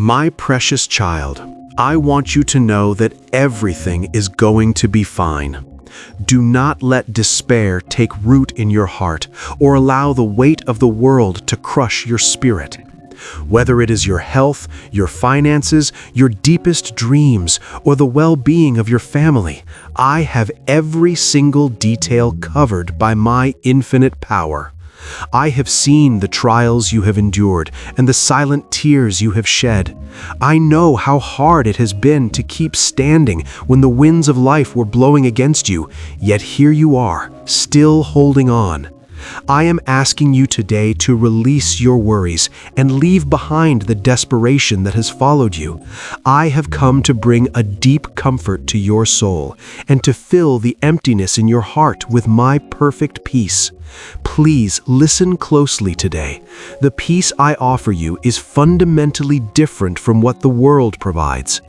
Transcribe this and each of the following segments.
My precious child, I want you to know that everything is going to be fine. Do not let despair take root in your heart or allow the weight of the world to crush your spirit. Whether it is your health, your finances, your deepest dreams, or the well-being of your family, I have every single detail covered by my infinite power. I have seen the trials you have endured and the silent tears you have shed. I know how hard it has been to keep standing when the winds of life were blowing against you, yet here you are, still holding on. I am asking you today to release your worries and leave behind the desperation that has followed you. I have come to bring a deep comfort to your soul and to fill the emptiness in your heart with my perfect peace. Please listen closely today. The peace I offer you is fundamentally different from what the world provides.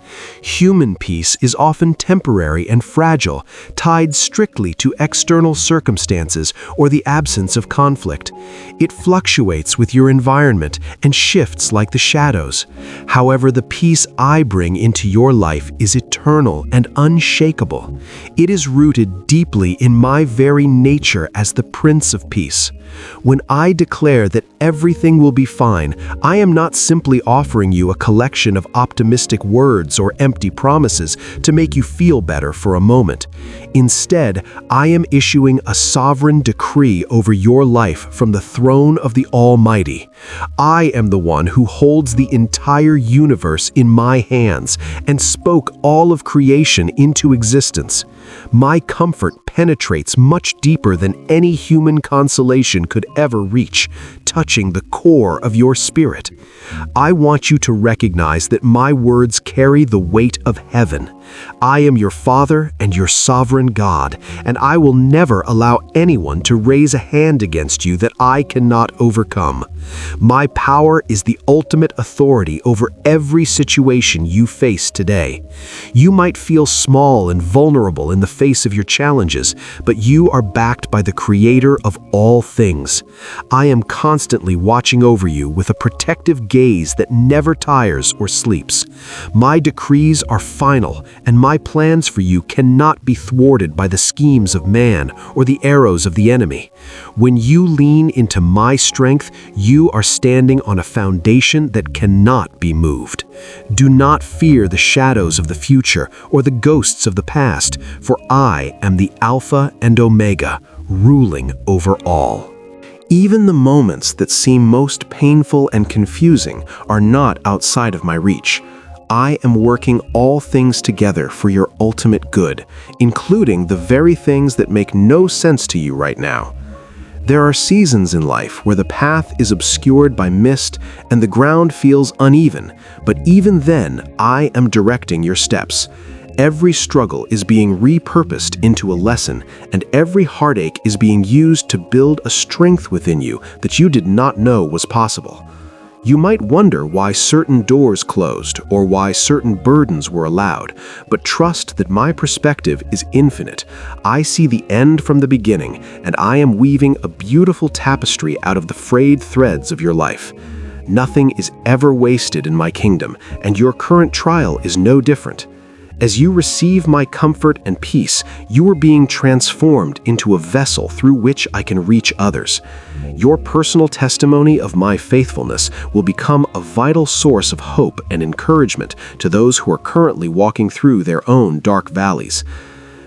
Human peace is often temporary and fragile, tied strictly to external circumstances or the absence of conflict. It fluctuates with your environment and shifts like the shadows. However, the peace I bring into your life is eternal and unshakable. It is rooted deeply in my very nature as the Prince of Peace. When I declare that everything will be fine, I am not simply offering you a collection of optimistic words or empty promises to make you feel better for a moment. Instead, I am issuing a sovereign decree over your life from the throne of the Almighty. I am the one who holds the entire universe in my hands and spoke all of creation into existence. My comfort penetrates much deeper than any human consolation could ever reach, touching the core of your spirit. I want you to recognize that my words carry the weight of heaven. I am your Father and your sovereign God, and I will never allow anyone to raise a hand against you that I cannot overcome. My power is the ultimate authority over every situation you face today. You might feel small and vulnerable in the face of your challenges, but you are backed by the Creator of all things. I am constantly watching over you with a protective gaze that never tires or sleeps. My decrees are final, and my plans for you cannot be thwarted by the schemes of man or the arrows of the enemy. When you lean into my strength, you are standing on a foundation that cannot be moved. Do not fear the shadows of the future or the ghosts of the past, for I am the Alpha and Omega, ruling over all. Even the moments that seem most painful and confusing are not outside of my reach. I am working all things together for your ultimate good, including the very things that make no sense to you right now. There are seasons in life where the path is obscured by mist and the ground feels uneven, but even then, I am directing your steps. Every struggle is being repurposed into a lesson, and every heartache is being used to build a strength within you that you did not know was possible. You might wonder why certain doors closed or why certain burdens were allowed, but trust that my perspective is infinite. I see the end from the beginning, and I am weaving a beautiful tapestry out of the frayed threads of your life. Nothing is ever wasted in my kingdom, and your current trial is no different. As you receive my comfort and peace, you are being transformed into a vessel through which I can reach others. Your personal testimony of my faithfulness will become a vital source of hope and encouragement to those who are currently walking through their own dark valleys.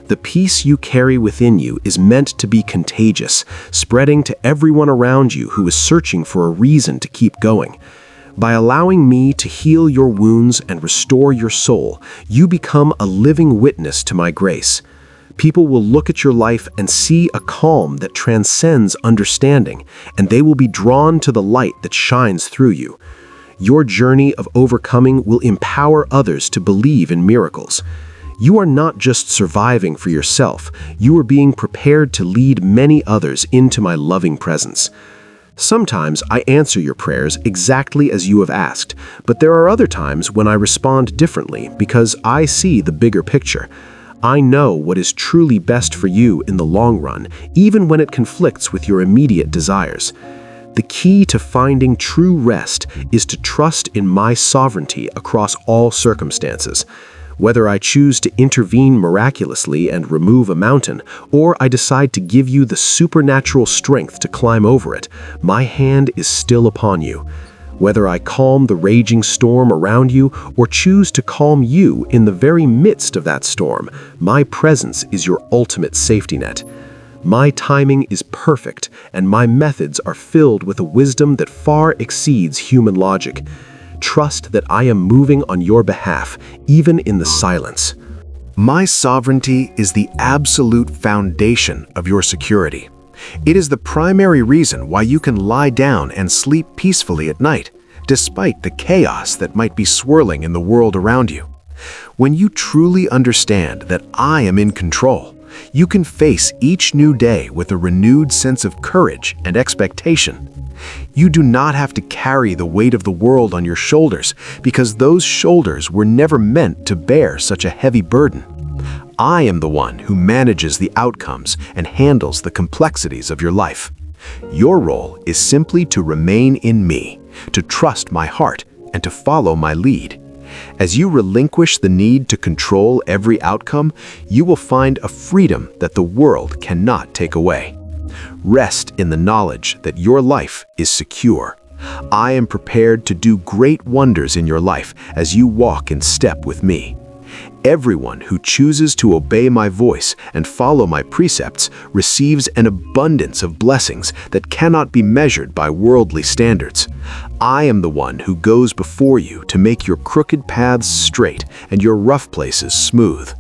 The peace you carry within you is meant to be contagious, spreading to everyone around you who is searching for a reason to keep going. By allowing me to heal your wounds and restore your soul, you become a living witness to my grace. People will look at your life and see a calm that transcends understanding, and they will be drawn to the light that shines through you. Your journey of overcoming will empower others to believe in miracles. You are not just surviving for yourself, you are being prepared to lead many others into my loving presence. Sometimes I answer your prayers exactly as you have asked, but there are other times when I respond differently because I see the bigger picture. I know what is truly best for you in the long run, even when it conflicts with your immediate desires. The key to finding true rest is to trust in my sovereignty across all circumstances. Whether I choose to intervene miraculously and remove a mountain, or I decide to give you the supernatural strength to climb over it, my hand is still upon you. Whether I calm the raging storm around you or choose to calm you in the very midst of that storm, my presence is your ultimate safety net. My timing is perfect, and my methods are filled with a wisdom that far exceeds human logic. Trust that I am moving on your behalf, even in the silence. My sovereignty is the absolute foundation of your security. It is the primary reason why you can lie down and sleep peacefully at night, despite the chaos that might be swirling in the world around you. When you truly understand that I am in control, you can face each new day with a renewed sense of courage and expectation. You do not have to carry the weight of the world on your shoulders because those shoulders were never meant to bear such a heavy burden. I am the one who manages the outcomes and handles the complexities of your life. Your role is simply to remain in me, to trust my heart, and to follow my lead. As you relinquish the need to control every outcome, you will find a freedom that the world cannot take away. Rest in the knowledge that your life is secure. I am prepared to do great wonders in your life as you walk in step with me. Everyone who chooses to obey my voice and follow my precepts receives an abundance of blessings that cannot be measured by worldly standards. I am the one who goes before you to make your crooked paths straight and your rough places smooth.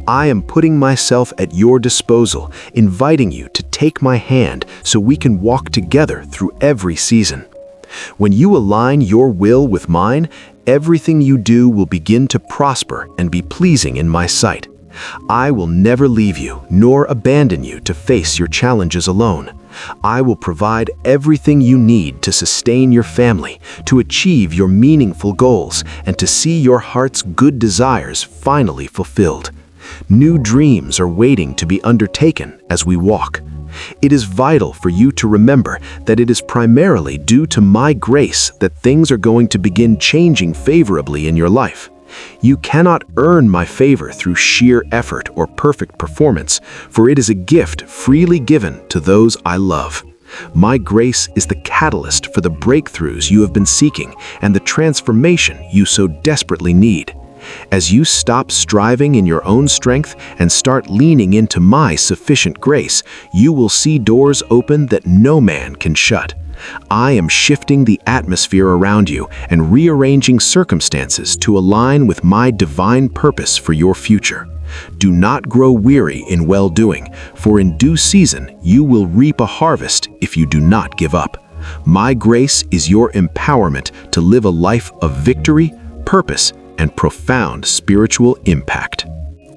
I am putting myself at your disposal, inviting you to take my hand so we can walk together through every season. When you align your will with mine, everything you do will begin to prosper and be pleasing in my sight. I will never leave you nor abandon you to face your challenges alone. I will provide everything you need to sustain your family, to achieve your meaningful goals, and to see your heart's good desires finally fulfilled. New dreams are waiting to be undertaken as we walk. It is vital for you to remember that it is primarily due to my grace that things are going to begin changing favorably in your life. You cannot earn my favor through sheer effort or perfect performance, for it is a gift freely given to those I love. My grace is the catalyst for the breakthroughs you have been seeking and the transformation you so desperately need. As you stop striving in your own strength and start leaning into my sufficient grace, you will see doors open that no man can shut. I am shifting the atmosphere around you and rearranging circumstances to align with my divine purpose for your future. Do not grow weary in well-doing, for in due season you will reap a harvest if you do not give up. My grace is your empowerment to live a life of victory, purpose, and profound spiritual impact.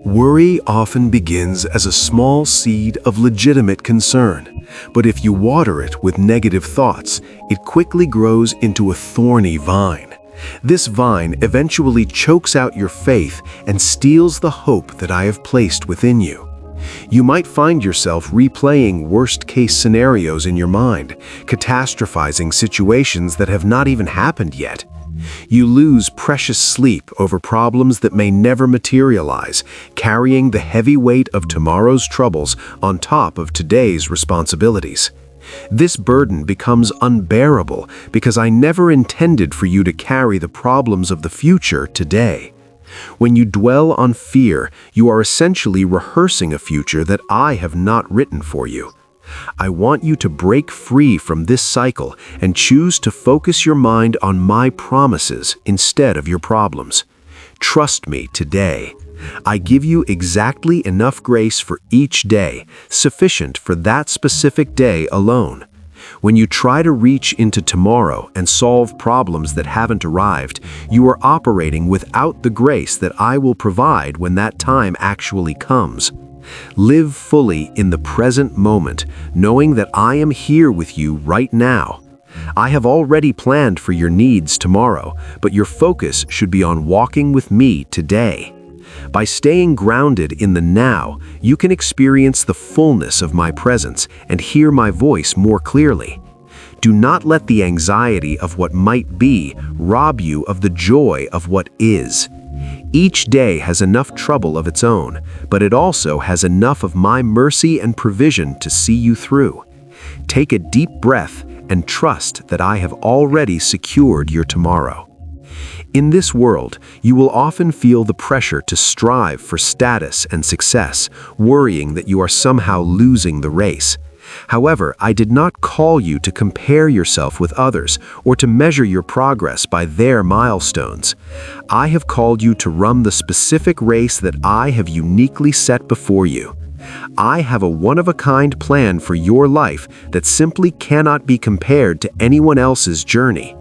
Worry often begins as a small seed of legitimate concern, but if you water it with negative thoughts, it quickly grows into a thorny vine. This vine eventually chokes out your faith and steals the hope that I have placed within you. You might find yourself replaying worst-case scenarios in your mind, catastrophizing situations that have not even happened yet. You lose precious sleep over problems that may never materialize, carrying the heavy weight of tomorrow's troubles on top of today's responsibilities. This burden becomes unbearable because I never intended for you to carry the problems of the future today. When you dwell on fear, you are essentially rehearsing a future that I have not written for you. I want you to break free from this cycle and choose to focus your mind on my promises instead of your problems. Trust me today. I give you exactly enough grace for each day, sufficient for that specific day alone. When you try to reach into tomorrow and solve problems that haven't arrived, you are operating without the grace that I will provide when that time actually comes. Live fully in the present moment, knowing that I am here with you right now. I have already planned for your needs tomorrow, but your focus should be on walking with me today. By staying grounded in the now, you can experience the fullness of my presence and hear my voice more clearly. Do not let the anxiety of what might be rob you of the joy of what is. Each day has enough trouble of its own, but it also has enough of my mercy and provision to see you through. Take a deep breath and trust that I have already secured your tomorrow. In this world, you will often feel the pressure to strive for status and success, worrying that you are somehow losing the race. However, I did not call you to compare yourself with others or to measure your progress by their milestones. I have called you to run the specific race that I have uniquely set before you. I have a one-of-a-kind plan for your life that simply cannot be compared to anyone else's journey.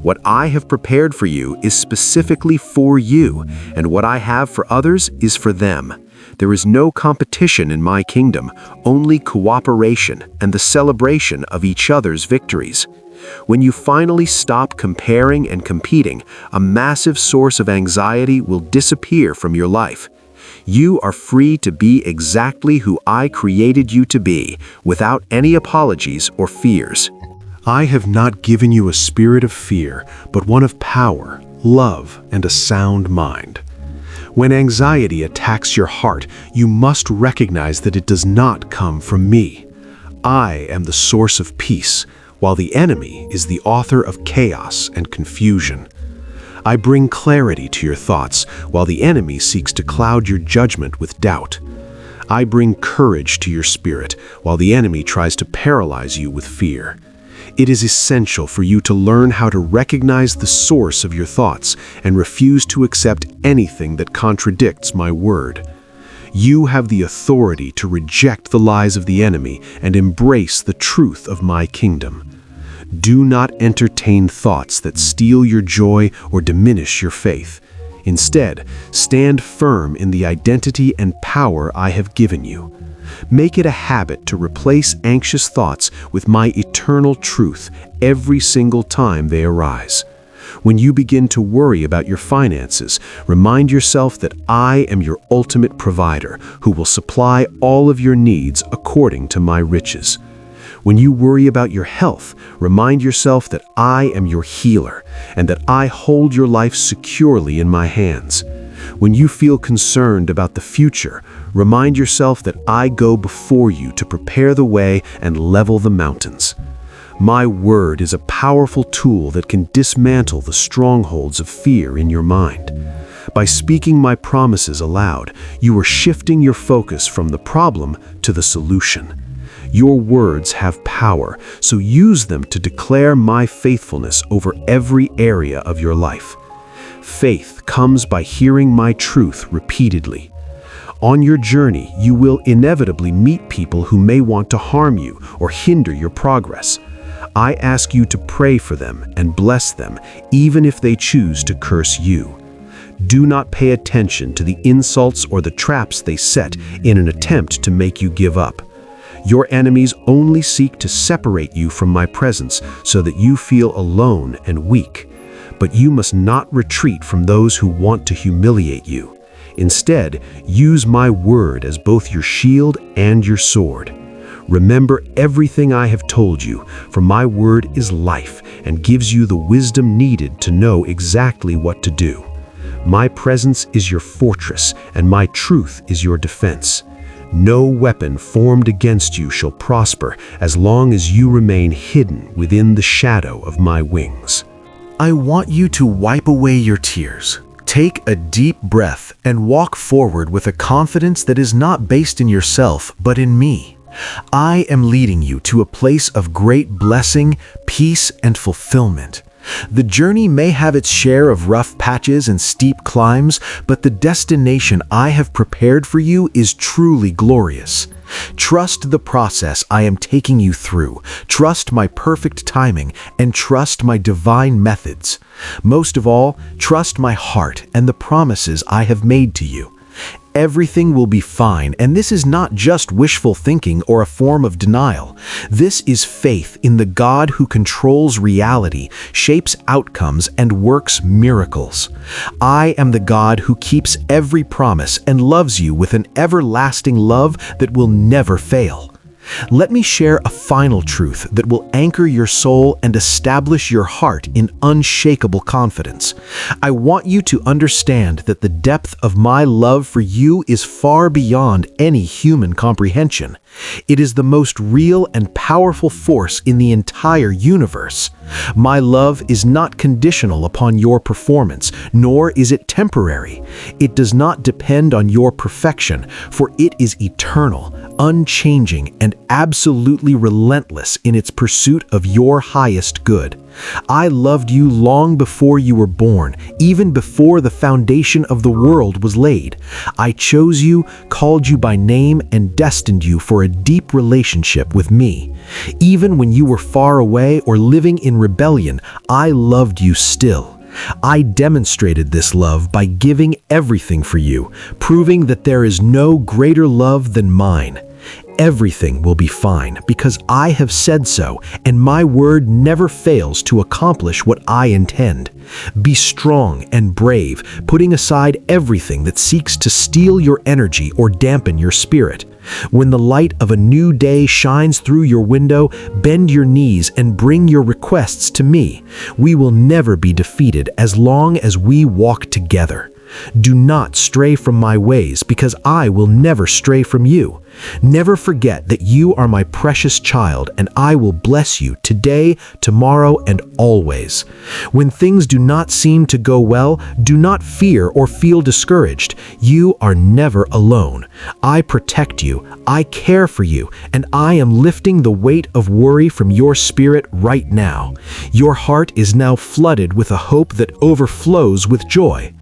What I have prepared for you is specifically for you, and what I have for others is for them. There is no competition in my kingdom, only cooperation and the celebration of each other's victories. When you finally stop comparing and competing, a massive source of anxiety will disappear from your life. You are free to be exactly who I created you to be, without any apologies or fears. I have not given you a spirit of fear, but one of power, love, and a sound mind. When anxiety attacks your heart, you must recognize that it does not come from me. I am the source of peace, while the enemy is the author of chaos and confusion. I bring clarity to your thoughts, while the enemy seeks to cloud your judgment with doubt. I bring courage to your spirit, while the enemy tries to paralyze you with fear. It is essential for you to learn how to recognize the source of your thoughts and refuse to accept anything that contradicts my word. You have the authority to reject the lies of the enemy and embrace the truth of my kingdom. Do not entertain thoughts that steal your joy or diminish your faith. Instead, stand firm in the identity and power I have given you. Make it a habit to replace anxious thoughts with my eternal truth every single time they arise. When you begin to worry about your finances, remind yourself that I am your ultimate provider who will supply all of your needs according to my riches. When you worry about your health, remind yourself that I am your healer and that I hold your life securely in my hands. When you feel concerned about the future, remind yourself that I go before you to prepare the way and level the mountains. My word is a powerful tool that can dismantle the strongholds of fear in your mind. By speaking my promises aloud, you are shifting your focus from the problem to the solution. Your words have power, so use them to declare my faithfulness over every area of your life. Faith comes by hearing my truth repeatedly. On your journey, you will inevitably meet people who may want to harm you or hinder your progress. I ask you to pray for them and bless them, even if they choose to curse you. Do not pay attention to the insults or the traps they set in an attempt to make you give up. Your enemies only seek to separate you from my presence so that you feel alone and weak. But you must not retreat from those who want to humiliate you. Instead, use my word as both your shield and your sword. Remember everything I have told you, for my word is life and gives you the wisdom needed to know exactly what to do. My presence is your fortress, and my truth is your defense. No weapon formed against you shall prosper as long as you remain hidden within the shadow of my wings. I want you to wipe away your tears. Take a deep breath and walk forward with a confidence that is not based in yourself, but in me. I am leading you to a place of great blessing, peace, and fulfillment. The journey may have its share of rough patches and steep climbs, but the destination I have prepared for you is truly glorious. Trust the process I am taking you through, trust my perfect timing, and trust my divine methods. Most of all, trust my heart and the promises I have made to you. Everything will be fine, and this is not just wishful thinking or a form of denial. This is faith in the God who controls reality, shapes outcomes, and works miracles. I am the God who keeps every promise and loves you with an everlasting love that will never fail. Let me share a final truth that will anchor your soul and establish your heart in unshakable confidence. I want you to understand that the depth of my love for you is far beyond any human comprehension. It is the most real and powerful force in the entire universe. My love is not conditional upon your performance, nor is it temporary. It does not depend on your perfection, for it is eternal, unchanging, and absolutely relentless in its pursuit of your highest good. I loved you long before you were born, even before the foundation of the world was laid. I chose you, called you by name, and destined you for a deep relationship with me. Even when you were far away or living in rebellion, I loved you still. I demonstrated this love by giving everything for you, proving that there is no greater love than mine. Everything will be fine because I have said so, and my word never fails to accomplish what I intend. Be strong and brave, putting aside everything that seeks to steal your energy or dampen your spirit. When the light of a new day shines through your window, bend your knees and bring your requests to me. We will never be defeated as long as we walk together. Do not stray from my ways, because I will never stray from you. Never forget that you are my precious child, and I will bless you today, tomorrow, and always. When things do not seem to go well, do not fear or feel discouraged. You are never alone. I protect you, I care for you, and I am lifting the weight of worry from your spirit right now. Your heart is now flooded with a hope that overflows with joy.